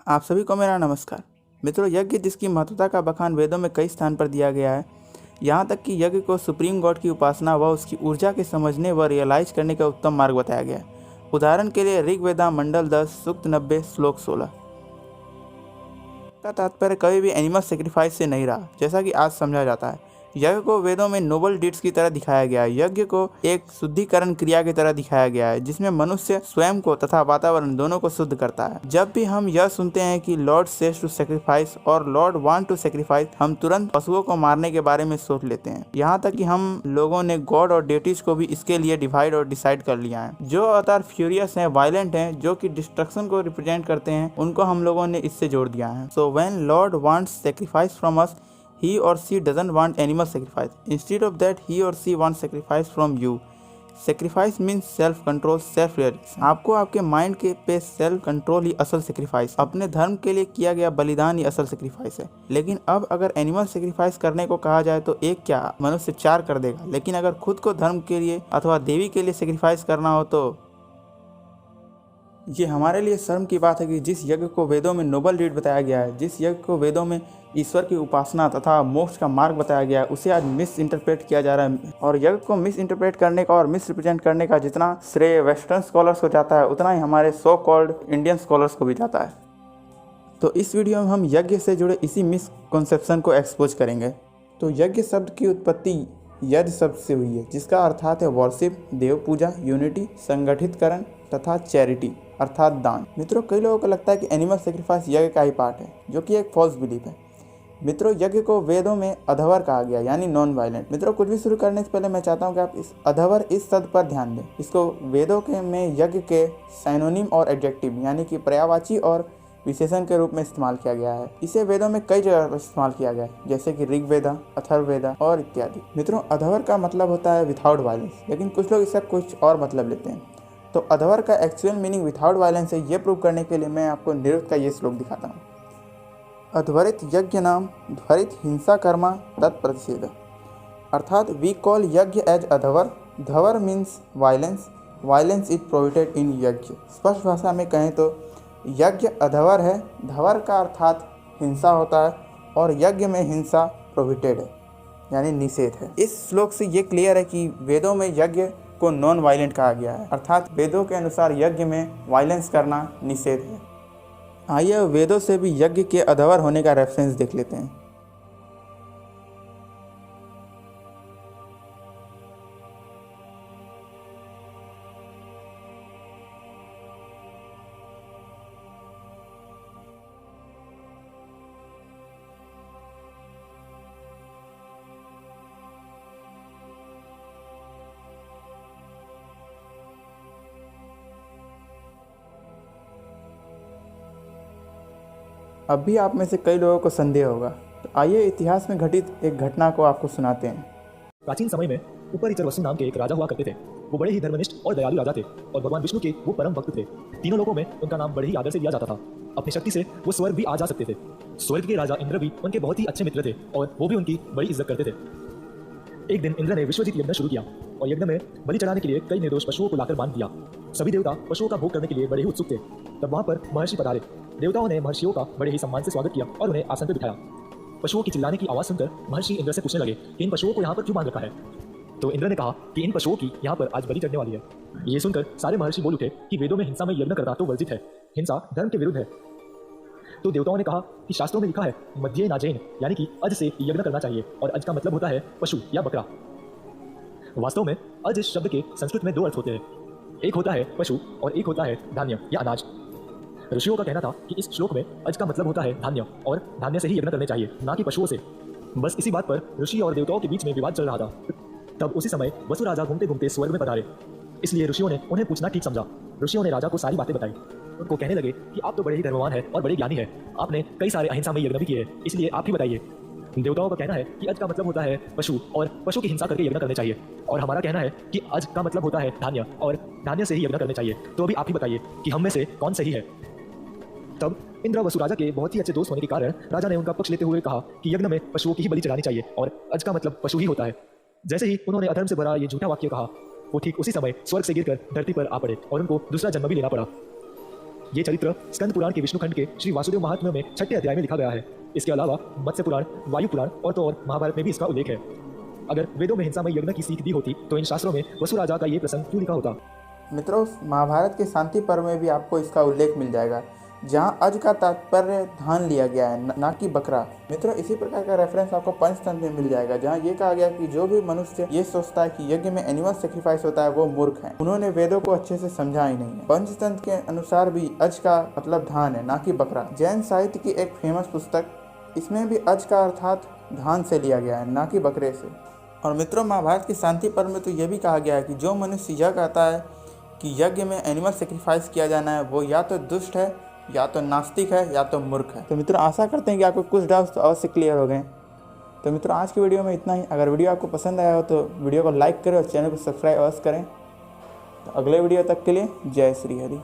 आप सभी को मेरा नमस्कार। मित्रों, यज्ञ जिसकी महत्वता का बखान वेदों में कई स्थान पर दिया गया है। यहाँ तक कि यज्ञ को सुप्रीम गॉड की उपासना व उसकी ऊर्जा के समझने व रियलाइज करने का उत्तम मार्ग बताया गया है। उदाहरण के लिए ऋग्वेदा मंडल 10 सूक्त 90 श्लोक 16 का तात्पर्य कभी भी एनिमल सेक्रीफाइस से नहीं रहा, जैसा कि आज समझा जाता है। यज्ञ को वेदों में नोबल डीड्स की तरह दिखाया गया है। यज्ञ को एक शुद्धिकरण क्रिया की तरह दिखाया गया है, जिसमें मनुष्य स्वयं को तथा वातावरण दोनों को शुद्ध करता है। जब भी हम यह सुनते हैं कि लॉर्ड सेज टू सेक्रीफाइस और लॉर्ड वांट टू सेक्रीफाइस, हम तुरंत पशुओं को मारने के बारे में सोच लेते हैं। यहाँ तक कि हम लोगों ने गॉड और डेटीज को भी इसके लिए डिवाइड और डिसाइड कर लिया है। जो अवतार फ्यूरियस हैं, वायलेंट हैं, जो कि डिस्ट्रक्शन को रिप्रेजेंट करते हैं, उनको हम लोगों ने इससे जोड़ दिया है। So when Lord wants sacrifice from us, he or she doesn't want animal sacrifice. Instead of that, he or she wants sacrifice from you. Sacrifice means self control, self realization. आपको आपके माइंड के पे self control ही असल sacrifice, अपने धर्म के लिए किया गया बलिदान ही असल सेक्रीफाइस है। लेकिन अब अगर एनिमल सेक्रीफाइस करने को कहा जाए तो एक क्या मनुष्य 4 कर देगा, लेकिन अगर खुद को धर्म के लिए अथवा देवी के लिए सेक्रीफाइस करना हो तो ये हमारे लिए शर्म की बात है कि जिस यज्ञ को वेदों में नोबल डीड बताया गया है, जिस यज्ञ को वेदों में ईश्वर की उपासना तथा मोक्ष का मार्ग बताया गया है, उसे आज मिस इंटरप्रेट किया जा रहा है। और यज्ञ को मिस इंटरप्रेट करने का और मिस रिप्रेजेंट करने का जितना श्रेय वेस्टर्न स्कॉलर्स को जाता है, उतना ही हमारे सो कॉल्ड इंडियन स्कॉलर्स को भी जाता है। तो इस वीडियो में हम यज्ञ से जुड़े इसी मिसकॉन्सेप्शन को एक्सपोज करेंगे। तो यज्ञ शब्द की उत्पत्ति यज्ञ शब्द से हुई है, जिसका अर्थात है वर्शिप, देव पूजा, यूनिटी, संगठितकरण तथा चैरिटी अर्थात दान। मित्रों, कई लोगों को लगता है कि एनिमल सेक्रीफाइस यज्ञ का ही पार्ट है, जो कि एक फॉल्स बिलीफ है। मित्रों, यज्ञ को वेदों में अधवर कहा गया, यानी नॉन वायलेंट। मित्रों, कुछ भी शुरू करने से पहले मैं चाहता हूं कि आप इस अधवर इस शब्द पर ध्यान दें। इसको वेदों के में यज्ञ के साइनोनिम और एडजेक्टिव यानी कि पर्यायवाची और विशेषण के रूप में इस्तेमाल किया गया है। इसे वेदों में कई जगह पर इस्तेमाल किया गया है, जैसे कि ऋग्वेदा, अथर्ववेदा और इत्यादि। मित्रों, अधवर का मतलब होता है विथआउट वायलेंस, लेकिन कुछ लोग इसका कुछ और मतलब लेते हैं। तो अधवर का एक्चुअल मीनिंग विथआउट वायलेंस है। ये प्रूव करने के लिए मैं आपको निरुक्त का ये श्लोक दिखाता हूँ। अध्वरित यज्ञ नाम ध्वरित हिंसा कर्मा तत्प्रतिषेध, अर्थात we call yajna as adhvara. Dhvara means violence, violence is prohibited in yajna. स्पष्ट भाषा में कहें तो यज्ञ अधवर है। धवर का अर्थात हिंसा होता है और यज्ञ में हिंसा प्रोहिबिटेड है, यानी निषेध है। इस श्लोक से ये क्लियर है कि वेदों में यज्ञ को नॉन वायलेंट कहा गया है, अर्थात वेदों के अनुसार यज्ञ में वायलेंस करना निषेध है। आइए वेदों से भी यज्ञ के अधवर होने का रेफरेंस देख लेते हैं। अब भी आप में से कई लोगों को संदेह होगा, तो आइए इतिहास में घटित एक घटना को आपको सुनाते हैं। प्राचीन समय में उपरिचर वसु नाम के एक राजा हुआ करते थे। वो बड़े ही धर्मनिष्ठ और दयालु राजा थे और भगवान विष्णु के वो परम भक्त थे। तीनों लोगों में उनका नाम बड़े ही आदर से लिया जाता था। अपनी शक्ति से वो स्वर्ग भी आ जा सकते थे। स्वर्ग के राजा इंद्र भी उनके बहुत ही अच्छे मित्र थे और वो भी उनकी बड़ी इज्जत करते थे। एक दिन इंद्र ने विश्वजीत यज्ञ शुरू किया और यज्ञ में बलि चढ़ाने के लिए कई निर्दोष पशुओं को लाकर बांध दिया। सभी देवता पशुओं का भोग करने के लिए बड़े ही उत्सुक थे। तब वहां पर महर्षि पधारे। देवताओं ने महर्षियों का बड़े ही सम्मान से स्वागत किया और उन्हें आसन पर बिठाया। पशुओं की चिल्लाने की आवाज सुनकर महर्षि इंद्र से पूछने लगे कि इन पशुओं को यहाँ पर क्यों बांध रखा है। तो इंद्र ने कहा कि इन पशुओं की यहाँ पर आज बलि चढ़ने वाली है। ये सुनकर सारे महर्षि बोल उठे कि वेदों में हिंसा में यज्ञ करना तो वर्जित है, हिंसा धर्म के विरुद्ध है। तो देवताओं ने कहा कि शास्त्रों में लिखा है मध्य नाजैन, यानी कि अज से यज्ञ करना चाहिए और अज का मतलब होता है पशु या बकरा। वास्तव में अज इस शब्द के संस्कृत में 2 अर्थ होते हैं, एक होता है पशु और एक होता है धान्य या अनाज। ऋषियों का कहना था कि इस श्लोक में अज का मतलब होता है धान्य और धान्य से ही यज्ञ करने चाहिए, ना कि पशुओं से। बस इसी बात पर ऋषि और देवताओं के बीच में विवाद चल रहा था। तब उसी समय वसु राजा घूमते घूमते स्वर्ग में पधारे। इसलिए ऋषियों ने उन्हें पूछना ठीक समझा। ऋषियों ने राजा को सारी बातें बताई। उनको कहने लगे कि आप तो बड़े ही धर्मवान हैं और बड़े ज्ञानी हैं, आपने कई सारे अहिंसा में यज्ञ भी किए हैं, इसलिए आप ही बताइए। देवताओं का कहना है कि अज का मतलब होता है पशु और पशु की हिंसा करके यज्ञ करने चाहिए, और हमारा कहना है कि अज का मतलब होता है धान्य और धान्य से ही यज्ञ करने चाहिए। तो अभी आप ही बताइए कि हम में से कौन सही है। तब इंद्र वसु राजा के बहुत ही अच्छे दोस्त होने के कारण राजा ने उनका पक्ष लेते हुए कहा कि यज्ञ में पशुओं की ही बलि चढ़ानी चाहिए और अज का मतलब पशु ही होता है। जैसे ही उन्होंने अधर्म से भरा ये झूठा वाक्य कहा, वो ठीक उसी समय स्वर्ग से गिरकर धरती पर आ पड़े और उनको दूसरा जन्म भी लेना पड़ा। ये चरित्र स्कंद पुराण के विष्णु खंड के श्री वासुदेव महात्म्य में 6ठे अध्याय में लिखा गया है। इसके अलावा मत्स्य पुराण, वायु पुराण और तो और महाभारत में भी इसका उल्लेख है। अगर वेदों में हिंसामय यज्ञ की सीख दी होती तो इन शास्त्रों में वसु राजा का ये प्रसंग क्यों लिखा होता। मित्रों, महाभारत के शांति पर्व में भी आपको इसका उल्लेख मिल जाएगा, जहाँ अज का तात्पर्य धान लिया गया है, ना कि बकरा। मित्रों, इसी प्रकार का रेफरेंस आपको पंचतंत्र में मिल जाएगा, जहाँ ये कहा गया कि जो भी मनुष्य ये सोचता है कि यज्ञ में एनिमल सेक्रीफाइस होता है वो मूर्ख है। उन्होंने वेदों को अच्छे से समझा ही नहीं है। पंचतंत्र के अनुसार भी अज का मतलब धान है, ना कि बकरा। जैन साहित्य की एक फेमस पुस्तक, इसमें भी अज का अर्थात धान से लिया गया है, ना कि बकरे से। और मित्रों, महाभारत के शांति पर्व में तो यह भी कहा गया है कि जो मनुष्य यह कहता है कि यज्ञ में एनिमल सेक्रीफाइस किया जाना है, वो या तो दुष्ट है, या तो नास्तिक है, या तो मूर्ख है। तो मित्रों, आशा करते हैं कि आपको कुछ डाउट्स तो अवश्य क्लियर हो गए। तो मित्रों, आज की वीडियो में इतना ही। अगर वीडियो आपको पसंद आया हो तो वीडियो को लाइक करें और चैनल को सब्सक्राइब अवश्य करें। तो अगले वीडियो तक के लिए जय श्री हरि।